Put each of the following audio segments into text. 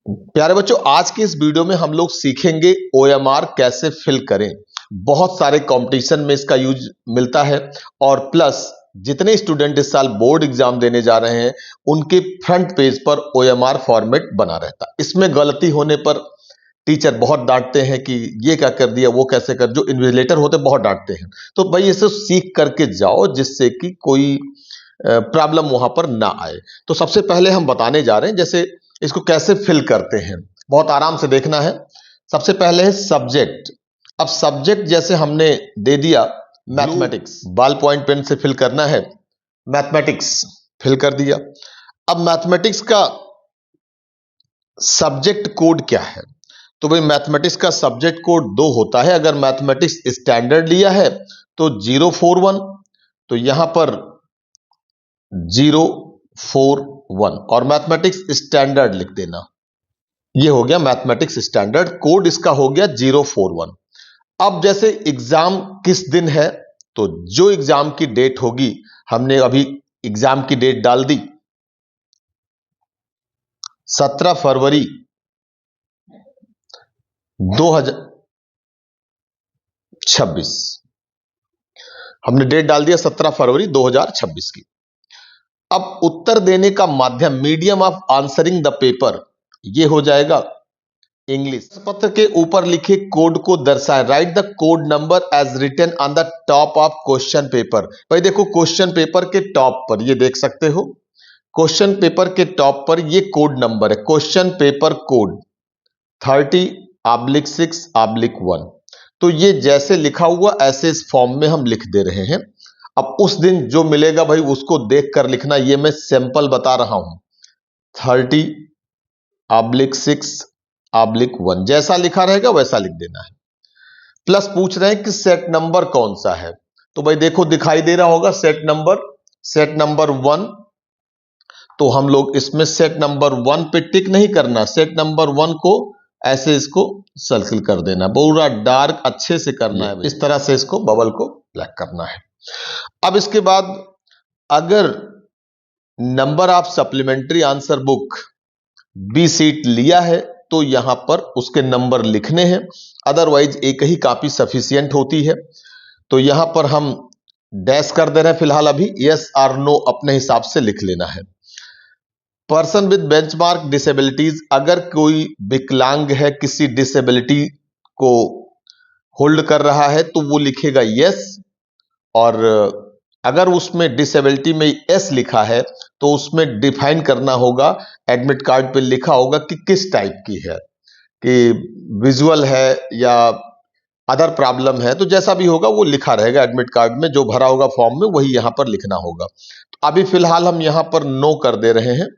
प्यारे बच्चों, आज की इस वीडियो में हम लोग सीखेंगे OMR कैसे फिल करें। बहुत सारे कंपटीशन में इसका यूज मिलता है और प्लस जितने स्टूडेंट इस साल बोर्ड एग्जाम देने जा रहे हैं उनके फ्रंट पेज पर OMR फॉर्मेट बना रहता है। इसमें गलती होने पर टीचर बहुत डांटते हैं कि ये क्या कर दिया, वो कैसे कर, जो इन्विजिलेटर होते बहुत डांटते हैं। तो भाई इसे सीख करके जाओ जिससे कि कोई प्रॉब्लम वहां पर ना आए। तो सबसे पहले हम बताने जा रहे हैं जैसे इसको कैसे फिल करते हैं। बहुत आराम से देखना है। सबसे पहले है सब्जेक्ट। अब सब्जेक्ट जैसे हमने दे दिया मैथमेटिक्स, बॉल पॉइंट पेन से फिल करना है। मैथमेटिक्स फिल कर दिया। अब मैथमेटिक्स का सब्जेक्ट कोड क्या है? तो भाई मैथमेटिक्स का सब्जेक्ट कोड 2 होता है। अगर मैथमेटिक्स स्टैंडर्ड लिया है तो 041, तो यहां पर 041 और मैथमेटिक्स स्टैंडर्ड लिख देना। ये हो गया मैथमेटिक्स स्टैंडर्ड कोड, इसका हो गया 041। अब जैसे एग्जाम किस दिन है, तो जो एग्जाम की डेट होगी, हमने अभी एग्जाम की डेट डाल दी 17 फरवरी 2026। हमने डेट डाल दिया 17 फरवरी 2026 की। अब उत्तर देने का माध्यम, medium of answering the paper, ये हो जाएगा इंग्लिश। पत्र के ऊपर लिखे कोड को दर्शाएं। Write the code number as written on the top of question paper. भाई देखो, क्वेश्चन पेपर के टॉप पर ये देख सकते हो, क्वेश्चन पेपर के टॉप पर ये कोड नंबर है, क्वेश्चन पेपर कोड 30/6/1। तो ये जैसे लिखा हुआ ऐसे इस फॉर्म में हम लिख दे रहे हैं। अब उस दिन जो मिलेगा भाई उसको देख कर लिखना, ये मैं सैंपल बता रहा हूं। 30/6/1 जैसा लिखा रहेगा वैसा लिख देना है। प्लस पूछ रहे हैं कि सेट नंबर कौन सा है, तो भाई देखो दिखाई दे रहा होगा सेट नंबर 1। तो हम लोग इसमें सेट नंबर 1 पे टिक नहीं करना, सेट नंबर 1 को ऐसे इसको सर्किल कर देना, पूरा डार्क अच्छे से करना है, इस तरह से इसको बबल को ब्लैक करना है। अब इसके बाद अगर number of supplementary answer book B sheet लिया है तो यहां पर उसके नंबर लिखने हैं, अदरवाइज एक ही कॉपी सफिशियंट होती है। तो यहां पर हम डैश कर दे रहे हैं फिलहाल, अभी यस और नो अपने हिसाब से लिख लेना है। पर्सन विद बेंचमार्क डिसेबिलिटीज, अगर कोई विकलांग है, किसी डिसेबिलिटी को होल्ड कर रहा है तो वो लिखेगा यस, और अगर उसमें डिसेबिलिटी में एस लिखा है तो उसमें डिफाइन करना होगा, एडमिट कार्ड पे लिखा होगा कि किस टाइप की है, कि विजुअल है या अदर प्रॉब्लम है, तो जैसा भी होगा वो लिखा रहेगा एडमिट कार्ड में, जो भरा होगा फॉर्म में वही यहां पर लिखना होगा। तो अभी फिलहाल हम यहां पर नो कर दे रहे हैं,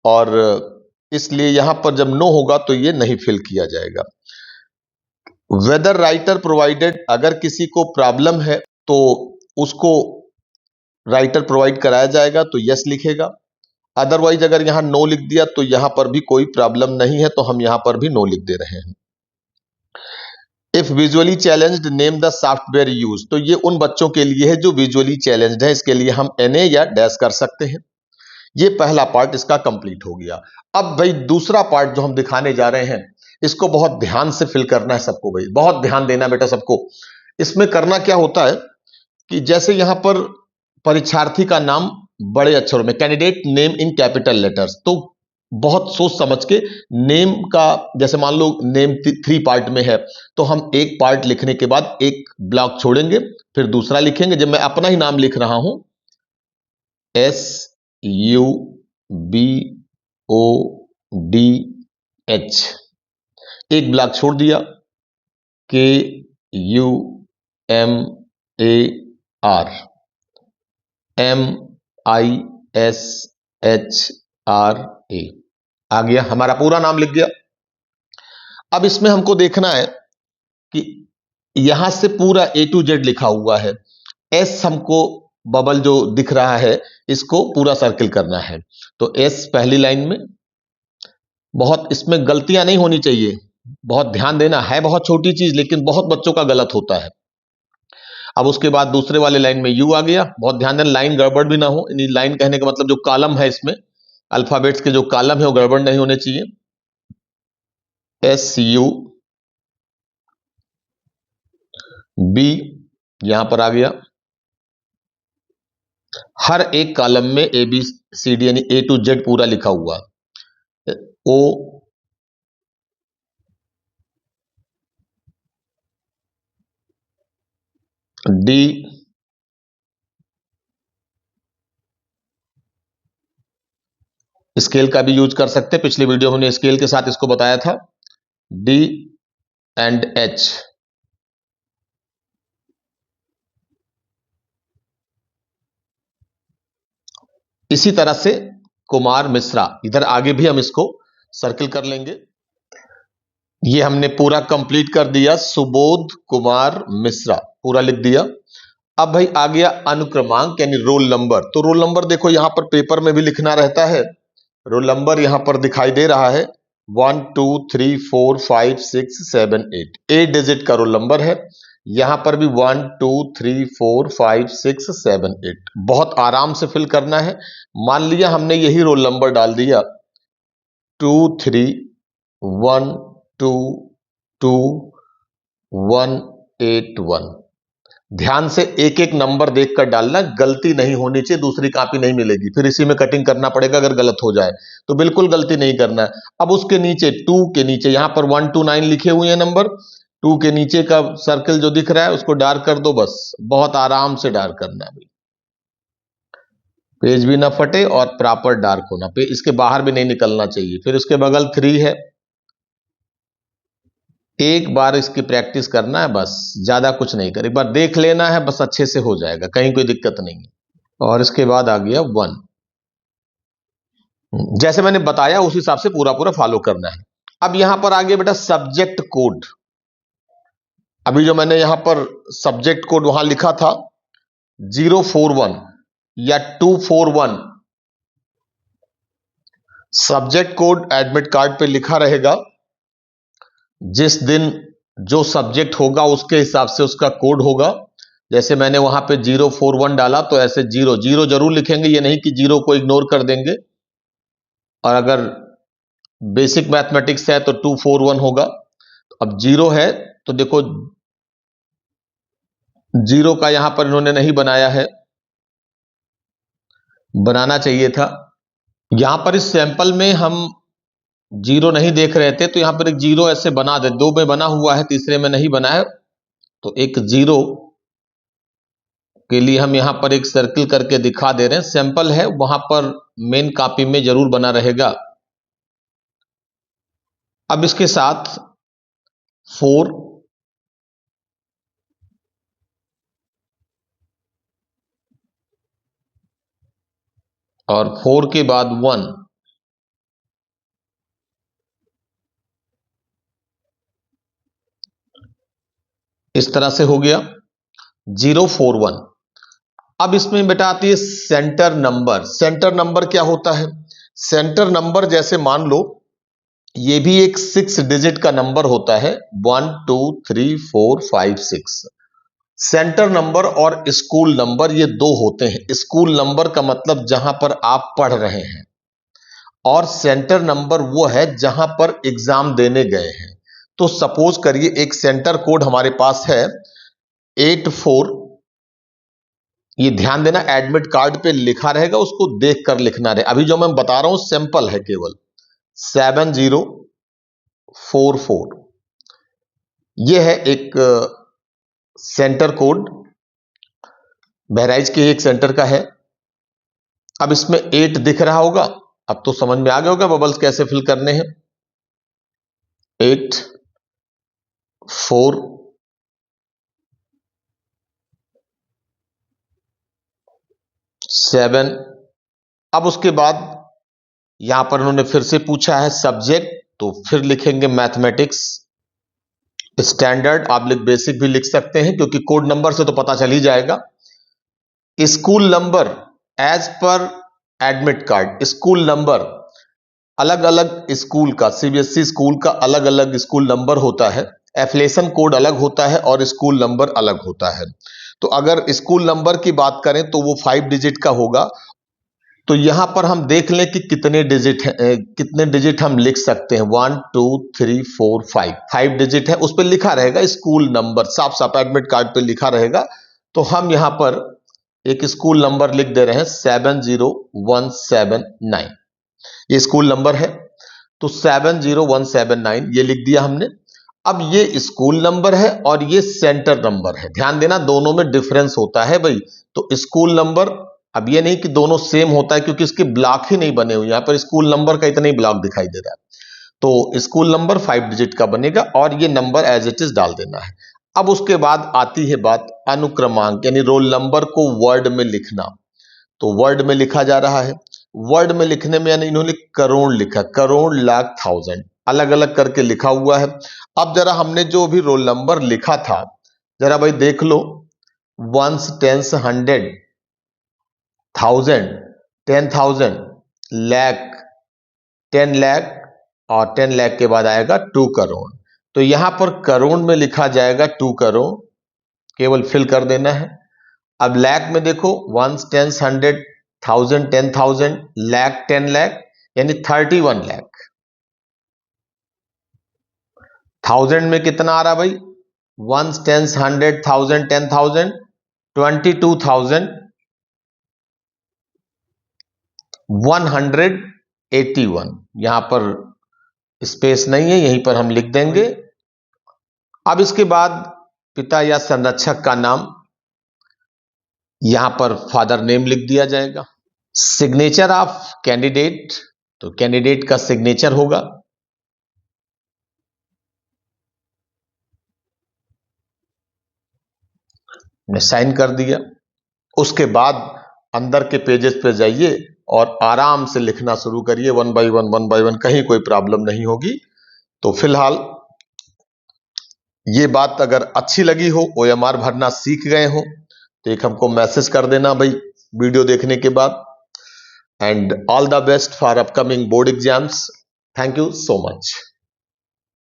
और इसलिए यहां पर जब नो होगा तो ये नहीं फिल किया जाएगा। वेदर राइटर प्रोवाइडेड, अगर किसी को प्रॉब्लम है तो उसको राइटर प्रोवाइड कराया जाएगा तो यस लिखेगा, अदरवाइज अगर यहां नो लिख दिया तो यहां पर भी कोई प्रॉब्लम नहीं है तो हम यहां पर भी नो लिख दे रहे हैं। If visually challenged name the software use, तो ये उन बच्चों के लिए है जो विजुअली चैलेंज्ड है, इसके लिए हम NA या डैश कर सकते हैं। ये पहला पार्ट इसका कंप्लीट हो गया। अब भाई दूसरा पार्ट जो हम दिखाने जा रहे हैं, इसको बहुत ध्यान से फिल करना है सबको, भाई बहुत ध्यान देना बेटा सबको। इसमें करना क्या होता है कि जैसे यहां पर परीक्षार्थी का नाम बड़े अक्षरों में, candidate name in capital letters, तो बहुत सोच समझ के नेम का, जैसे मान लो नेम 3 पार्ट में है तो हम एक पार्ट लिखने के बाद एक ब्लॉक छोड़ेंगे, फिर दूसरा लिखेंगे। जब मैं अपना ही नाम लिख रहा हूं SUBODH, एक ब्लॉक छोड़ दिया KUMARMISHRA, आ गया, हमारा पूरा नाम लिख गया। अब इसमें हमको देखना है कि यहां से पूरा A to Z लिखा हुआ है, S हमको बबल जो दिख रहा है इसको पूरा सर्किल करना है। तो S पहली लाइन में, बहुत इसमें गलतियां नहीं होनी चाहिए, बहुत ध्यान देना है, बहुत छोटी चीज लेकिन बहुत बच्चों का गलत होता है। अब उसके बाद दूसरे वाले लाइन में U आ गया, बहुत ध्यान देना लाइन गड़बड़ भी ना हो, यानी लाइन कहने का मतलब जो कॉलम है इसमें अल्फाबेट्स के जो कॉलम है वो गड़बड़ नहीं होने चाहिए। SUB यहां पर आ गया। हर एक कॉलम में ABCD यानी A to Z पूरा लिखा हुआ। OD स्केल का भी यूज कर सकते हैं, पिछली वीडियो में हमने स्केल के साथ इसको बताया था। D and H इसी तरह से कुमार मिश्रा, इधर आगे भी हम इसको सर्किल कर लेंगे। ये हमने पूरा कंप्लीट कर दिया, सुबोध कुमार मिश्रा पूरा लिख दिया। अब भाई आ गया अनुक्रमांक यानी रोल नंबर। तो रोल नंबर देखो यहां पर पेपर में भी लिखना रहता है। रोल नंबर यहां पर दिखाई दे रहा है 1 2 3 4 5 6 7 8, 8 डिजिट का रोल नंबर है। यहां पर भी 1 2 3 4 5 6 7 8, बहुत आराम से फिल करना है। मान लिया हमने यही रोल नंबर डाल दिया 2 3 1 2 2 1 8 1। ध्यान से एक एक नंबर देखकर डालना, गलती नहीं होनी चाहिए, दूसरी कॉपी नहीं मिलेगी, फिर इसी में कटिंग करना पड़ेगा अगर गलत हो जाए तो। बिल्कुल गलती नहीं करना है। अब उसके नीचे 2 के नीचे यहां पर 1 2 9 लिखे हुए हैं नंबर, 2 के नीचे का सर्कल जो दिख रहा है उसको डार्क कर दो, बस बहुत आराम से डार्क करना है। पेज भी ना फटे और प्रॉपर डार्क होना, पेज इसके बाहर भी नहीं निकलना चाहिए। फिर उसके बगल 3 है, एक बार इसकी प्रैक्टिस करना है, बस ज्यादा कुछ नहीं कर, एक बार देख लेना है, बस अच्छे से हो जाएगा, कहीं कोई दिक्कत नहीं है। और इसके बाद आ गया 1। जैसे मैंने बताया उस हिसाब से पूरा पूरा फॉलो करना है। अब यहां पर आ गया बेटा सब्जेक्ट कोड। अभी जो मैंने यहां पर सब्जेक्ट कोड वहां लिखा था 041 या 241, सब्जेक्ट कोड एडमिट कार्ड पे लिखा रहेगा। जिस दिन जो सब्जेक्ट होगा उसके हिसाब से उसका कोड होगा। जैसे मैंने वहां पे 041 डाला तो ऐसे 0 0 जरूर लिखेंगे, ये नहीं कि 0 को इग्नोर कर देंगे। और अगर बेसिक मैथमेटिक्स है तो 241 होगा। अब 0 है तो देखो 0 का यहां पर इन्होंने नहीं बनाया है, बनाना चाहिए था। यहां पर इस सैंपल में हम 0 नहीं देख रहे थे तो यहां पर एक 0 ऐसे बना दे, 2 में बना हुआ है तीसरे में नहीं बना है, तो एक 0 के लिए हम यहां पर एक सर्किल करके दिखा दे रहे हैं। सैंपल है, वहां पर मेन कॉपी में जरूर बना रहेगा। अब इसके साथ 4 और 4 के बाद 1, इस तरह से हो गया 041। अब इसमें बेटा आती है सेंटर नंबर। सेंटर नंबर क्या होता है? सेंटर नंबर जैसे मान लो ये भी एक 6 डिजिट का नंबर होता है, 1 2 3 4 5 6। सेंटर नंबर और स्कूल नंबर ये दो होते हैं। स्कूल नंबर का मतलब जहां पर आप पढ़ रहे हैं, और सेंटर नंबर वो है जहां पर एग्जाम देने गए हैं। तो सपोज करिए एक सेंटर कोड हमारे पास है 84, ये ध्यान देना एडमिट कार्ड पे लिखा रहेगा, उसको देखकर लिखना रहे। अभी जो मैं बता रहा हूं सैंपल है केवल। 7044, यह है एक सेंटर कोड, बहराइच के एक सेंटर का है। अब इसमें 8 दिख रहा होगा, अब तो समझ में आ गया होगा बबल्स कैसे फिल करने हैं। 8 4 7। अब उसके बाद यहां पर उन्होंने फिर से पूछा है सब्जेक्ट, तो फिर लिखेंगे मैथमेटिक्स स्टैंडर्ड। आप लिख बेसिक भी लिख सकते हैं क्योंकि कोड नंबर से तो पता चल ही जाएगा। School number as per admit card, school number अलग अलग स्कूल का, सीबीएसई स्कूल का अलग अलग स्कूल नंबर होता है, एफिलिएशन कोड अलग होता है और स्कूल नंबर अलग होता है। तो अगर स्कूल नंबर की बात करें तो वो 5 डिजिट का होगा। तो यहां पर हम देख लें कि कितने डिजिट हम लिख सकते हैं। 1 2 3 4 5 डिजिट है, उस पर लिखा रहेगा स्कूल नंबर, साफ साफ एडमिट कार्ड पे लिखा रहेगा। तो हम यहां पर एक स्कूल नंबर लिख दे रहे हैं 70179, ये स्कूल नंबर है। तो 70179 ये लिख दिया हमने। अब ये स्कूल नंबर है और ये सेंटर नंबर है, ध्यान देना दोनों में डिफरेंस होता है भाई। तो स्कूल नंबर, अब ये नहीं कि दोनों सेम होता है क्योंकि इसके ब्लॉक ही नहीं बने हुए, यहां पर स्कूल नंबर का इतना ही ब्लॉक दिखाई दे रहा है। तो स्कूल नंबर 5 डिजिट का बनेगा और ये नंबर एज इट इज डाल देना है। अब उसके बाद आती है बात अनुक्रमांक, यानी रोल नंबर को वर्ड में लिखना। तो वर्ड में लिखा जा रहा है, वर्ड में लिखने में यानी इन्होंने करोड़ लिखा, करोड़ लाख थाउजेंड अलग अलग करके लिखा हुआ है। अब जरा हमने जो भी रोल नंबर लिखा था जरा भाई देख लो, 1s 10s 100 1000 10,000 लाख 10 लाख और 10 लाख के बाद आएगा 2 करोड़। तो यहां पर करोड़ में लिखा जाएगा 2 करोड़, केवल फिल कर देना है। अब लाख में देखो 1s 10s 100 1000 10,000 लाख 10 लाख यानी 31 लाख। थाउजेंड में कितना आ रहा भाई, 1s 10s 100 1000 10,000 22,181। यहां पर स्पेस नहीं है, यहीं पर हम लिख देंगे। अब इसके बाद पिता या संरक्षक का नाम, यहां पर फादर नेम लिख दिया जाएगा। सिग्नेचर ऑफ कैंडिडेट, तो कैंडिडेट का सिग्नेचर होगा। मैं साइन कर दिया। उसके बाद अंदर के पेजेस पे जाइए और आराम से लिखना शुरू करिए, वन बाय वन, कहीं कोई प्रॉब्लम नहीं होगी। तो फिलहाल ये बात अगर अच्छी लगी हो, OMR भरना सीख गए हो, तो एक हमको मैसेज कर देना भाई वीडियो देखने के बाद। And all the best for upcoming board exams. Thank you so much.